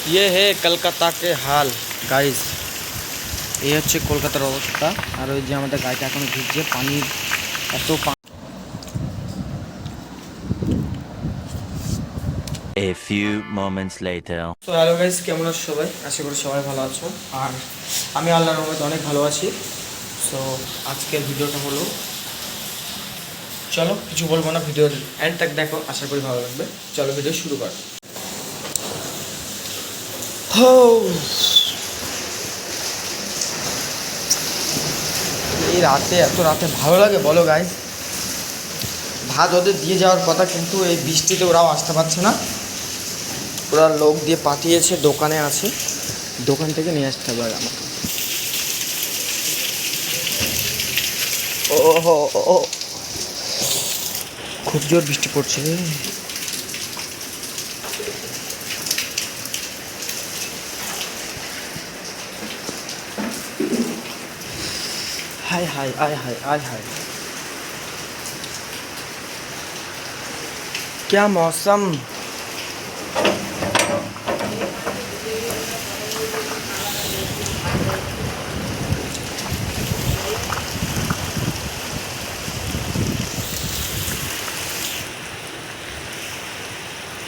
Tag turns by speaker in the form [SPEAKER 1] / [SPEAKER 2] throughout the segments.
[SPEAKER 1] ये है कलकाता के हाल गाइस। এই হচ্ছে কলকাতার অবস্থা। আর ওই যে আমাদের গাড়িটা এখনো ভিজছে, পানির এত
[SPEAKER 2] A few moments later.
[SPEAKER 1] তো হ্যালো গাইস, কেমন আছো সবাই? আশা করি সবাই ভালো আছো। আর আমি আল্লাহর রহমতে অনেক ভালো আছি। সো আজকের ভিডিওটা হলো, চলো কিছু বলবো না, ভিডিওর এন্ড তক দেখো, আশা করি ভালো লাগবে। চলো ভিডিও শুরু কর। এই রাতে, এত রাতে ভালো লাগে বলো গাইস? ভাত ওদের দিয়ে যাওয়ার কথা, কিন্তু এই বৃষ্টিতে ওরাও আসতে পারছে না। ওরা লোক দিয়ে পাঠিয়েছে, দোকানে আছে, দোকান থেকে নিয়ে আসতে হবে আমাকে। ও খুব জোর বৃষ্টি পড়ছে। हाय हाय आय हाय आय हाय, क्या मौसम।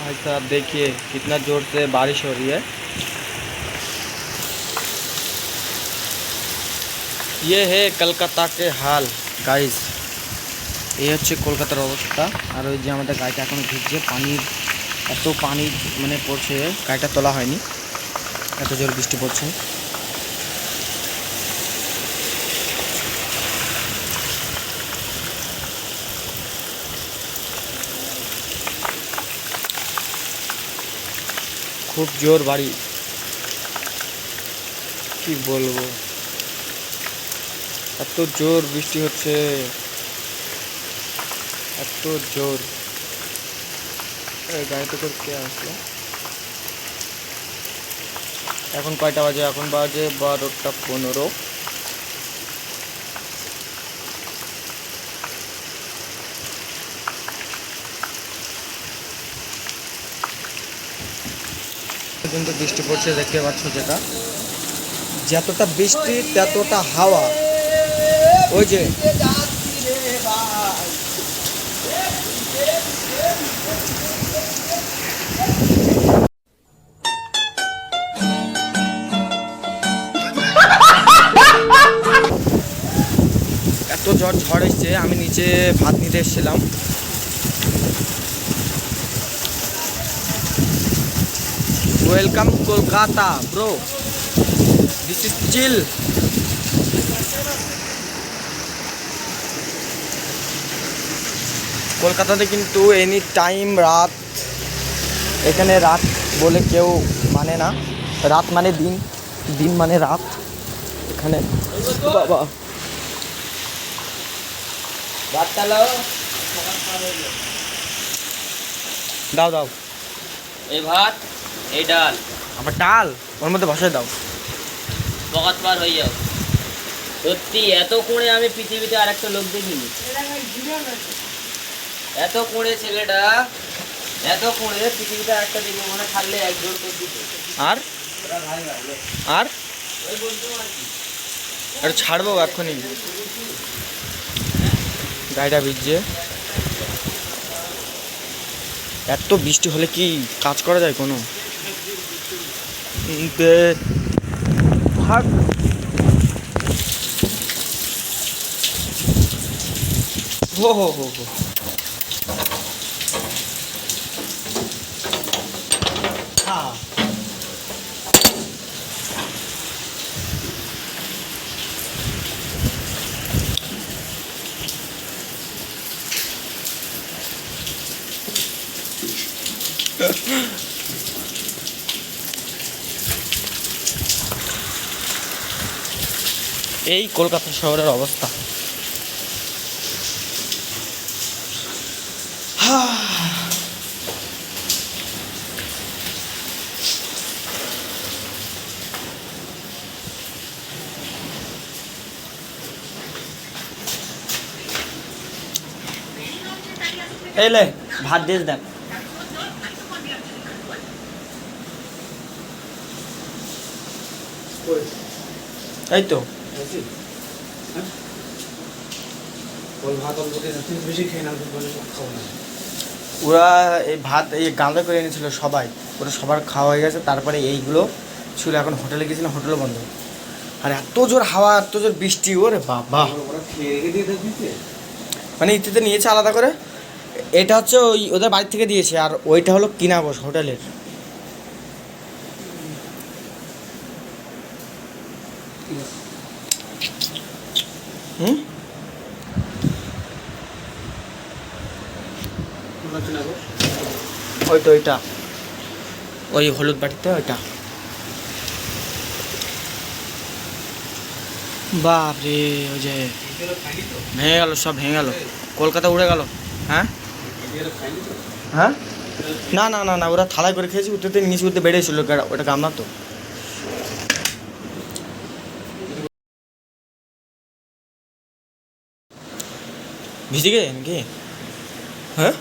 [SPEAKER 1] भाई साहब देखिए कितना जोर से बारिश हो रही है। ये है कलकाता के हाल गाइस। এই হচ্ছে কলকাতার অবস্থা। আর ওই যে আমাদের গাড়িটা এখনো ভিজছে, পানির এত পানি মানে পড়ছে, গাড়িটা তোলা হয়নি, এত জোর বৃষ্টি পড়ছে। খুব জোর বাড়ি, কি বলবো, এত জোর বৃষ্টি হচ্ছে, এত জোর। গাড়িতে করে কে আসলো? এখন কয়টা বাজে? এখন বাজে 12টা 15। কিন্তু বৃষ্টি পড়ছে, দেখতে পাচ্ছ, যেটা যতটা বৃষ্টি ততটা হাওয়া। ওই যে এত ঝড় এসছে, আমি নিচে ভাত নিতে এসেছিলাম। Welcome Kolkata bro, this is chill. কলকাতাতে কিন্তু এনি টাইম রাত, এখানে রাত বলে কেউ মানে না, রাত মানে দিন, দিন মানে রাত এখানে। বাবা দাও দাও,
[SPEAKER 3] এই ভাত, এই ডাল,
[SPEAKER 1] আবার ডাল ওর মধ্যে বসায় দাও।
[SPEAKER 3] বকাত পার হয়ে যাও। সত্যি এত কোণে আমি পৃথিবীতে আর একটা লোক দেখিনি। এত কোণে ছেলেটা, এত কোণে পৃথিবীতে আর একটা দেখবো মনে থাকলে এক জোর করে দিত।
[SPEAKER 1] আর আর আর ছাড়বো এক্ষুনি, গাড়িটা ভিজছে। এত বৃষ্টি হলে কি কাজ করা যায় কোনো? থাক, হো হো হো হো। হ্যাঁ এই কলকাতা শহরের অবস্থা। এলে ভাত দিস দেখ। এই তো ওরা এই ভাত এই গাঁদা করে এনেছিল সবাই, ওরা সবার খাওয়া হয়ে গেছে। তারপরে এইগুলো ছিল, এখন হোটেলে গেছিলাম, হোটেলও বন্ধ। আর এত জোর হাওয়া, এত জোর বৃষ্টি, ওরে বাবা। মানে ইতিতে নিয়েছে আলাদা করে, এটা হচ্ছে ওই ওদের বাড়ি থেকে দিয়েছে, আর ওইটা হলো কিনা বস হোটেলের। হুম, ওই তো ওইটা, ওই হলুদ বাটিতে ওইটা। বাপ রে, ওই যে ভেঙে গেল, সব ভেঙে গেল, কলকাতা উড়ে গেল। হ্যাঁ হ্যাঁ, না না না না, ওরা থালায় করে খেয়েছি, উঠতে নিচে উঠতে বেড়েছিল, ওটা গামলা তো। ভিজে গে নাকি? হ্যাঁ